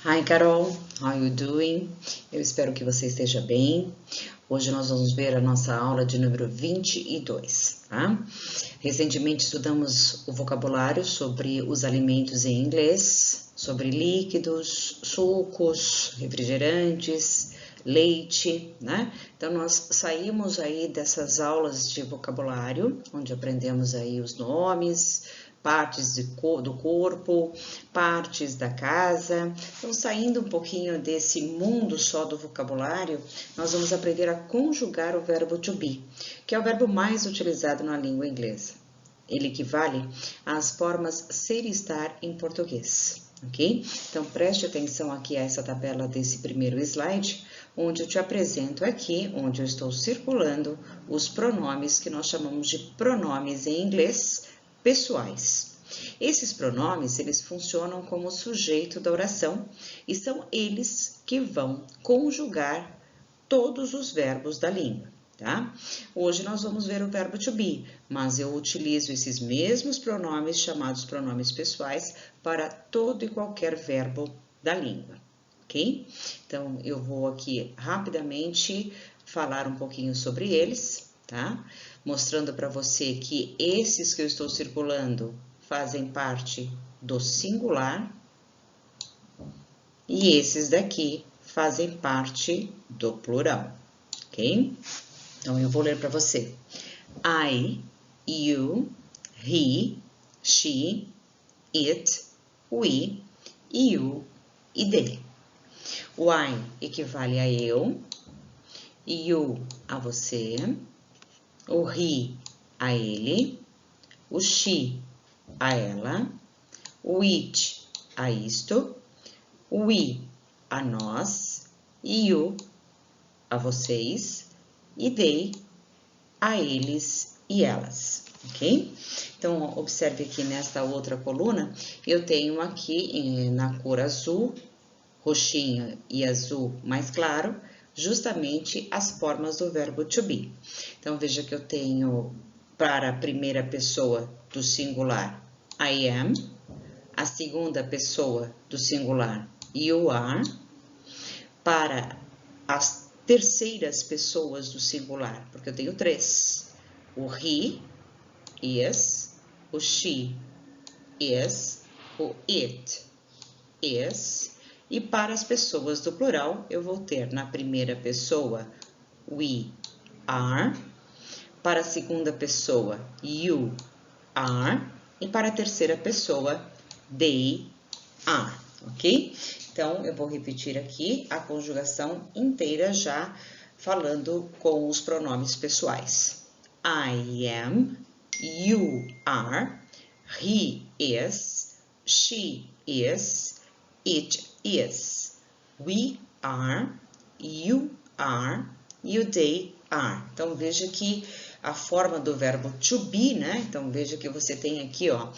Hi, Carol. How you doing? Eu espero que você esteja bem. Hoje nós vamos ver a nossa aula de número 22, tá? Recentemente estudamos o vocabulário sobre os alimentos em inglês, sobre líquidos, sucos, refrigerantes, leite, né? Então nós saímos aí dessas aulas de vocabulário, onde aprendemos aí os nomes, partes do corpo, partes da casa. Então, saindo um pouquinho desse mundo só do vocabulário, nós vamos aprender a conjugar o verbo to be, que é o verbo mais utilizado na língua inglesa. Ele equivale às formas ser e estar em português, ok? Então, preste atenção aqui a essa tabela desse primeiro slide, onde eu te apresento aqui, onde eu estou circulando os pronomes que nós chamamos de pronomes em inglês pessoais. Esses pronomes, eles funcionam como sujeito da oração e são eles que vão conjugar todos os verbos da língua, tá? Hoje nós vamos ver o verbo to be, mas eu utilizo esses mesmos pronomes, chamados pronomes pessoais, para todo e qualquer verbo da língua, ok? Então, eu vou aqui rapidamente falar um pouquinho sobre eles, tá? Mostrando para você que esses que eu estou circulando fazem parte do singular e esses daqui fazem parte do plural, ok? Então, eu vou ler para você. I, you, he, she, it, we, you e they. O I equivale a eu, you a você, o he a ele, o she a ela, o it a isto, o we a nós, e you a vocês, e they a eles e elas, ok? Então, observe aqui nesta outra coluna, eu tenho aqui na cor azul, roxinho e azul mais claro, justamente as formas do verbo to be. Então, veja que eu tenho para a primeira pessoa do singular, I am, a segunda pessoa do singular, you are, para as terceiras pessoas do singular, porque eu tenho três, o he, is, o she, is, o it, is, e para as pessoas do plural, eu vou ter na primeira pessoa, we are, para a segunda pessoa, you are, e para a terceira pessoa, they are, ok? Então, eu vou repetir aqui a conjugação inteira já falando com os pronomes pessoais. I am, you are, he is, she is, it is, we are, you are, e o they are. Então, veja que a forma do verbo to be, né? Então, veja que você tem aqui, ó,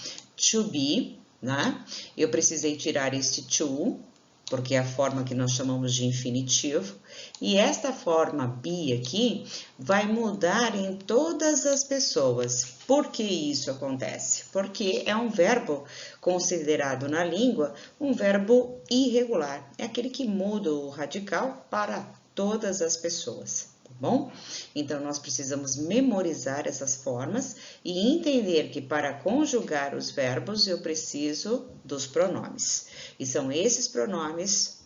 to be, né? Eu precisei tirar este to, porque é a forma que nós chamamos de infinitivo. E esta forma be aqui vai mudar em todas as pessoas. Por que isso acontece? Porque é um verbo considerado na língua um verbo irregular. É aquele que muda o radical para todas as pessoas. Bom? Então, nós precisamos memorizar essas formas e entender que para conjugar os verbos eu preciso dos pronomes. E são esses pronomes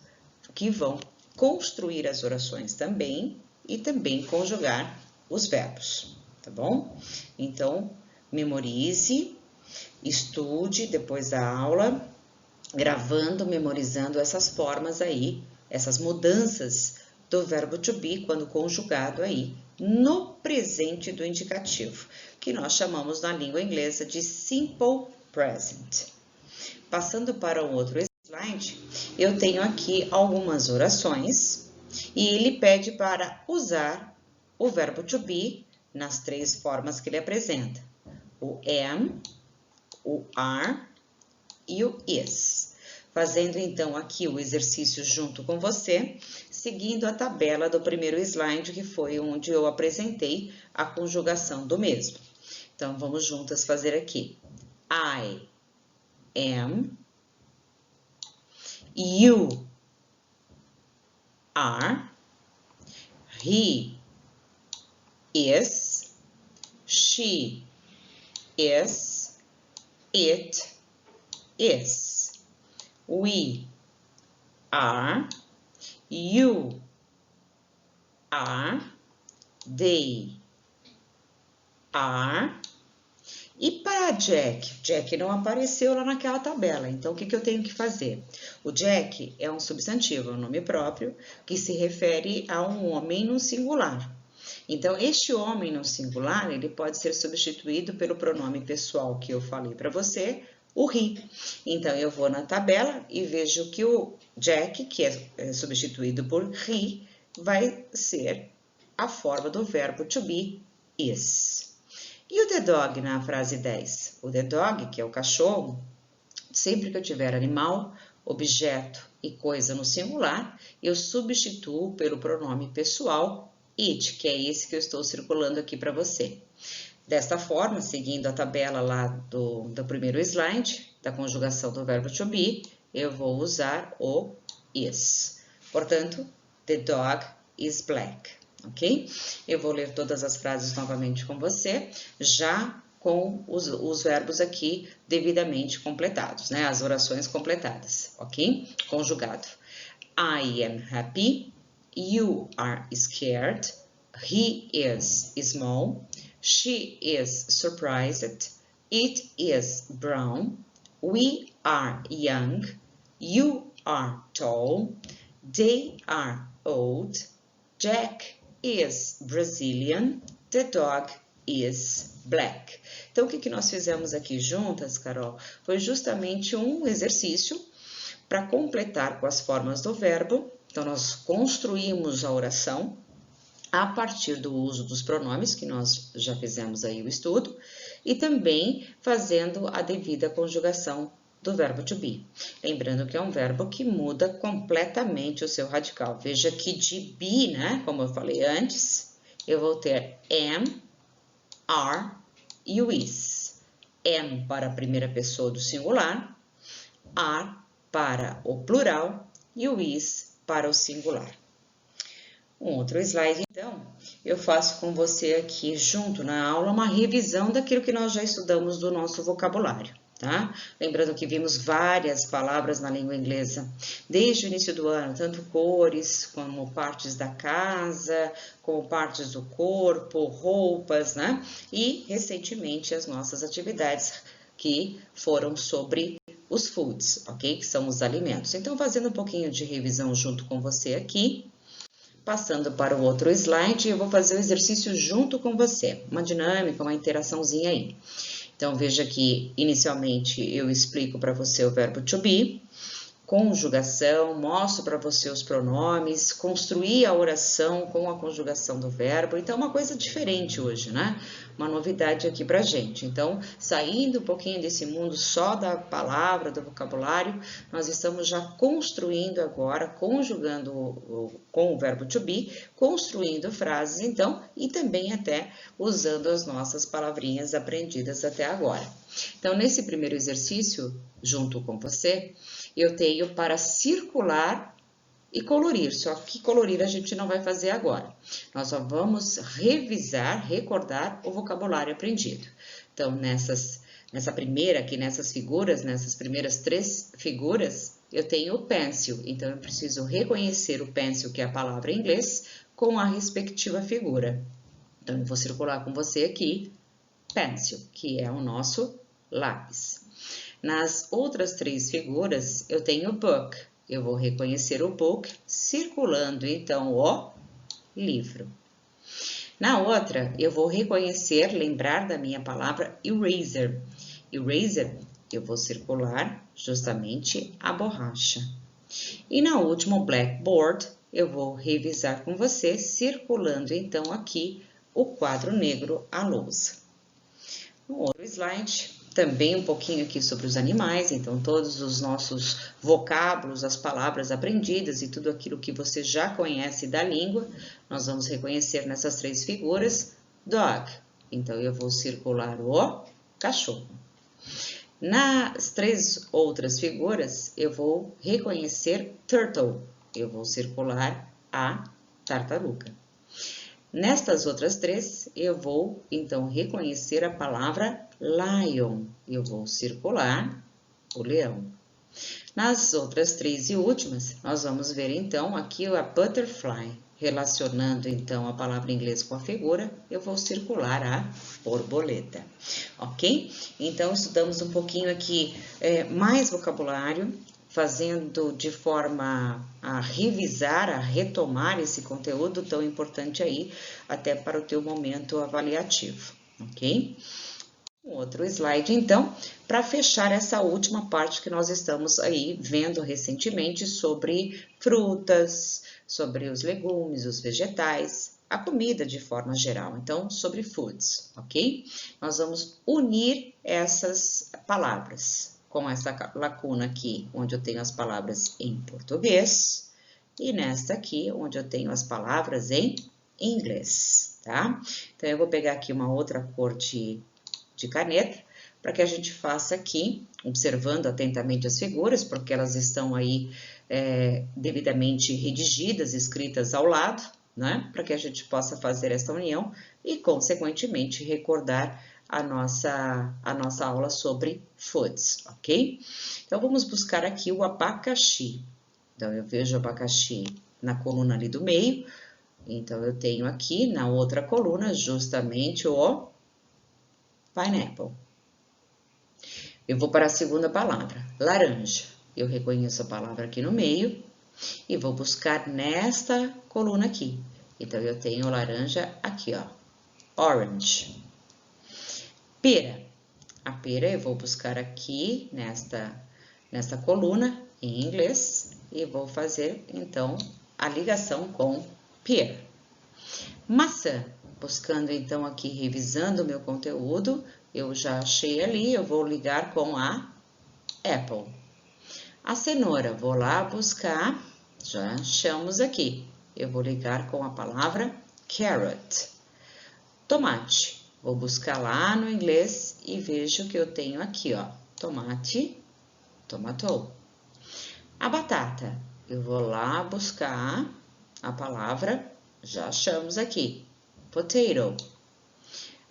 que vão construir as orações também e também conjugar os verbos, tá bom? Então, memorize, estude depois da aula, gravando, memorizando essas formas aí, essas mudanças do verbo to be quando conjugado aí no presente do indicativo, que nós chamamos na língua inglesa de simple present. Passando para um outro slide, eu tenho aqui algumas orações e ele pede para usar o verbo to be nas três formas que ele apresenta: o am, o are e o is. Fazendo então aqui o exercício junto com você, seguindo a tabela do primeiro slide, que foi onde eu apresentei a conjugação do mesmo. Então, vamos juntas fazer aqui. I am, You are. He is. She is. It is. We are. You are. They are. E para Jack? Jack não apareceu lá naquela tabela, então o que eu tenho que fazer? O Jack é um substantivo, é um nome próprio, que se refere a um homem no singular. Então, este homem no singular, ele pode ser substituído pelo pronome pessoal que eu falei para você, o he. Então, eu vou na tabela e vejo que o Jack, que é substituído por he, vai ser a forma do verbo to be, is. E o the dog na frase 10? O the dog, que é o cachorro, sempre que eu tiver animal, objeto e coisa no singular, eu substituo pelo pronome pessoal it, que é esse que eu estou circulando aqui para você. Desta forma, seguindo a tabela lá do primeiro slide, da conjugação do verbo to be, eu vou usar o is. Portanto, the dog is black. Ok? Eu vou ler todas as frases novamente com você, já com os verbos aqui devidamente completados, né? As orações completadas, ok? Conjugado. I am happy. You are scared. He is small. She is surprised. It is brown. We are young. You are tall. They are old. Jack is Brazilian, the dog is black. Então, o que nós fizemos aqui juntas, Carol, foi justamente um exercício para completar com as formas do verbo. Então, nós construímos a oração a partir do uso dos pronomes, que nós já fizemos aí o estudo, e também fazendo a devida conjugação do verbo to be. Lembrando que é um verbo que muda completamente o seu radical. Veja que de be, né, como eu falei antes, eu vou ter am, are e o is. Am para a primeira pessoa do singular, are para o plural e o is para o singular. Um outro slide, então, eu faço com você aqui junto na aula uma revisão daquilo que nós já estudamos do nosso vocabulário. Tá? Lembrando que vimos várias palavras na língua inglesa desde o início do ano, tanto cores como partes da casa, como partes do corpo, roupas, né? E recentemente as nossas atividades que foram sobre os foods, ok? Que são os alimentos. Então, fazendo um pouquinho de revisão junto com você aqui, passando para o outro slide, eu vou fazer o exercício junto com você, uma dinâmica, uma interaçãozinha aí. Então, veja que, inicialmente, eu explico para você o verbo to be, conjugação, mostro para você os pronomes, construir a oração com a conjugação do verbo. Então, uma coisa diferente hoje, né? Uma novidade aqui pra gente. Então, saindo um pouquinho desse mundo só da palavra, do vocabulário, nós estamos já construindo agora, conjugando com o verbo to be, construindo frases, então, e também até usando as nossas palavrinhas aprendidas até agora. Então, nesse primeiro exercício, junto com você, eu tenho para circular e colorir, só que colorir a gente não vai fazer agora. Nós só vamos revisar, recordar o vocabulário aprendido. Então, nessa primeira aqui, nessas primeiras 3 figuras, eu tenho o pencil. Então, eu preciso reconhecer o pencil, que é a palavra em inglês, com a respectiva figura. Então, eu vou circular com você aqui, pencil, que é o nosso lápis. Nas outras 3 figuras, eu tenho book. Eu vou reconhecer o book, circulando, então, o livro. Na outra, eu vou reconhecer, lembrar da minha palavra eraser. Eraser, eu vou circular justamente a borracha. E na última, blackboard, eu vou revisar com você, circulando, então, aqui o quadro negro, a lousa. No outro slide, também um pouquinho aqui sobre os animais, então todos os nossos vocábulos, as palavras aprendidas e tudo aquilo que você já conhece da língua, nós vamos reconhecer nessas 3 figuras. Dog, então eu vou circular o cachorro. Nas 3 outras figuras, eu vou reconhecer turtle. Eu vou circular a tartaruga. Nestas outras 3, eu vou, então, reconhecer a palavra lion. Eu vou circular o leão. Nas outras 3 e últimas, nós vamos ver, então, aqui a butterfly. Relacionando, então, a palavra em inglês com a figura, eu vou circular a borboleta. Ok? Então, estudamos um pouquinho aqui mais vocabulário, fazendo de forma a revisar, a retomar esse conteúdo tão importante aí, até para o teu momento avaliativo, ok? Outro slide, então, para fechar essa última parte que nós estamos aí vendo recentemente sobre frutas, sobre os legumes, os vegetais, a comida de forma geral, então, sobre foods, ok? Nós vamos unir essas palavras com essa lacuna aqui, onde eu tenho as palavras em português, e nesta aqui, onde eu tenho as palavras em inglês, tá? Então, eu vou pegar aqui uma outra cor de caneta, para que a gente faça aqui, observando atentamente as figuras, porque elas estão aí devidamente redigidas, escritas ao lado, né? Para que a gente possa fazer essa união e, consequentemente, recordar a nossa aula sobre foods, ok? Então, vamos buscar aqui o abacaxi. Então, eu vejo o abacaxi na coluna ali do meio, então, eu tenho aqui na outra coluna justamente o pineapple. Eu vou para a segunda palavra, laranja. Eu reconheço a palavra aqui no meio e vou buscar nesta coluna aqui. Então, eu tenho laranja aqui, ó, orange. Pera. A pera eu vou buscar aqui nesta coluna em inglês e vou fazer, então, a ligação com pear. Maçã. Buscando, então, aqui, revisando o meu conteúdo, eu já achei ali, eu vou ligar com a apple. A cenoura, vou lá buscar, já achamos aqui, eu vou ligar com a palavra carrot. Tomate, vou buscar lá no inglês e vejo que eu tenho aqui, ó, tomate, tomato. A batata, eu vou lá buscar a palavra, já achamos aqui, potato.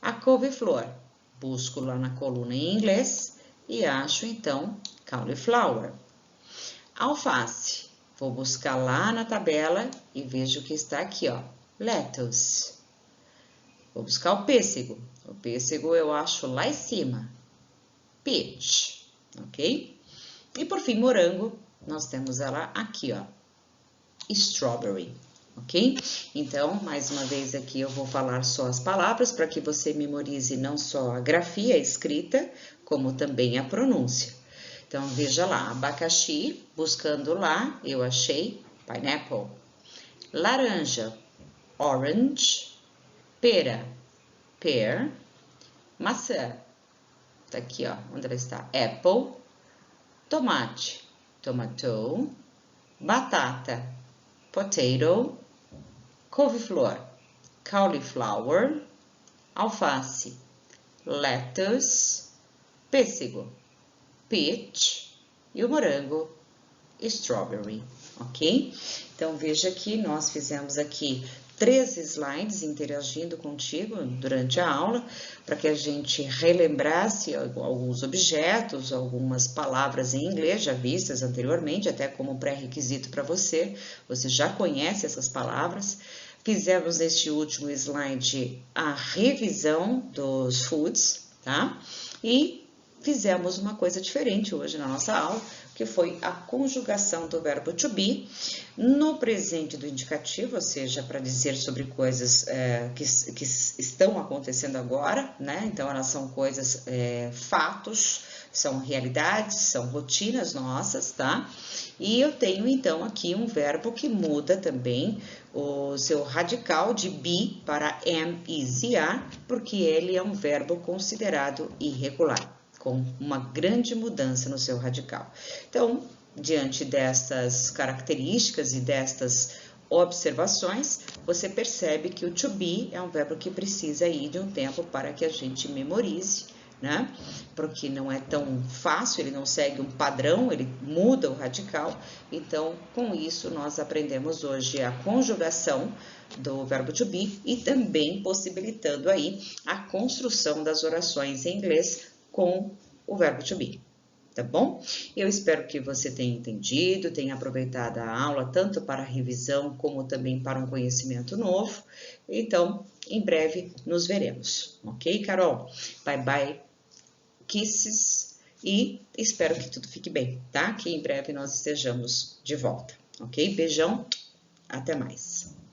A couve-flor, busco lá na coluna em inglês e acho então cauliflower. Alface, vou buscar lá na tabela e vejo que está aqui, ó, lettuce. Vou buscar o pêssego. O pêssego eu acho lá em cima, peach, ok? E por fim, morango, nós temos ela aqui, ó, strawberry. Ok? Então, mais uma vez aqui eu vou falar só as palavras para que você memorize não só a grafia escrita, como também a pronúncia. Então, veja lá, abacaxi, buscando lá, eu achei pineapple. Laranja, orange. Pera, pear. Maçã, tá aqui, ó, onde ela está? Apple. Tomate, tomato. Batata, potato. Couve-flor, cauliflower, alface, lettuce, pêssego, peach e o morango, strawberry, ok? Então, veja que nós fizemos aqui 3 slides interagindo contigo durante a aula, para que a gente relembrasse alguns objetos, algumas palavras em inglês já vistas anteriormente, até como pré-requisito para você, você já conhece essas palavras. Fizemos neste último slide a revisão dos foods, tá? E fizemos uma coisa diferente hoje na nossa aula, que foi a conjugação do verbo to be no presente do indicativo, ou seja, para dizer sobre coisas que estão acontecendo agora, né? Então, elas são coisas, fatos, são realidades, são rotinas nossas, tá? E eu tenho, então, aqui um verbo que muda também o seu radical de be para am, is e are, porque ele é um verbo considerado irregular, com uma grande mudança no seu radical. Então, diante destas características e destas observações, você percebe que o to be é um verbo que precisa aí de um tempo para que a gente memorize, né? Porque não é tão fácil, ele não segue um padrão, ele muda o radical. Então, com isso, nós aprendemos hoje a conjugação do verbo to be e também possibilitando aí a construção das orações em inglês com o verbo to be. Tá bom? Eu espero que você tenha entendido, tenha aproveitado a aula tanto para a revisão como também para um conhecimento novo. Então, em breve nos veremos, ok, Carol? Bye bye, kisses e espero que tudo fique bem, tá? Que em breve nós estejamos de volta, ok? Beijão, até mais.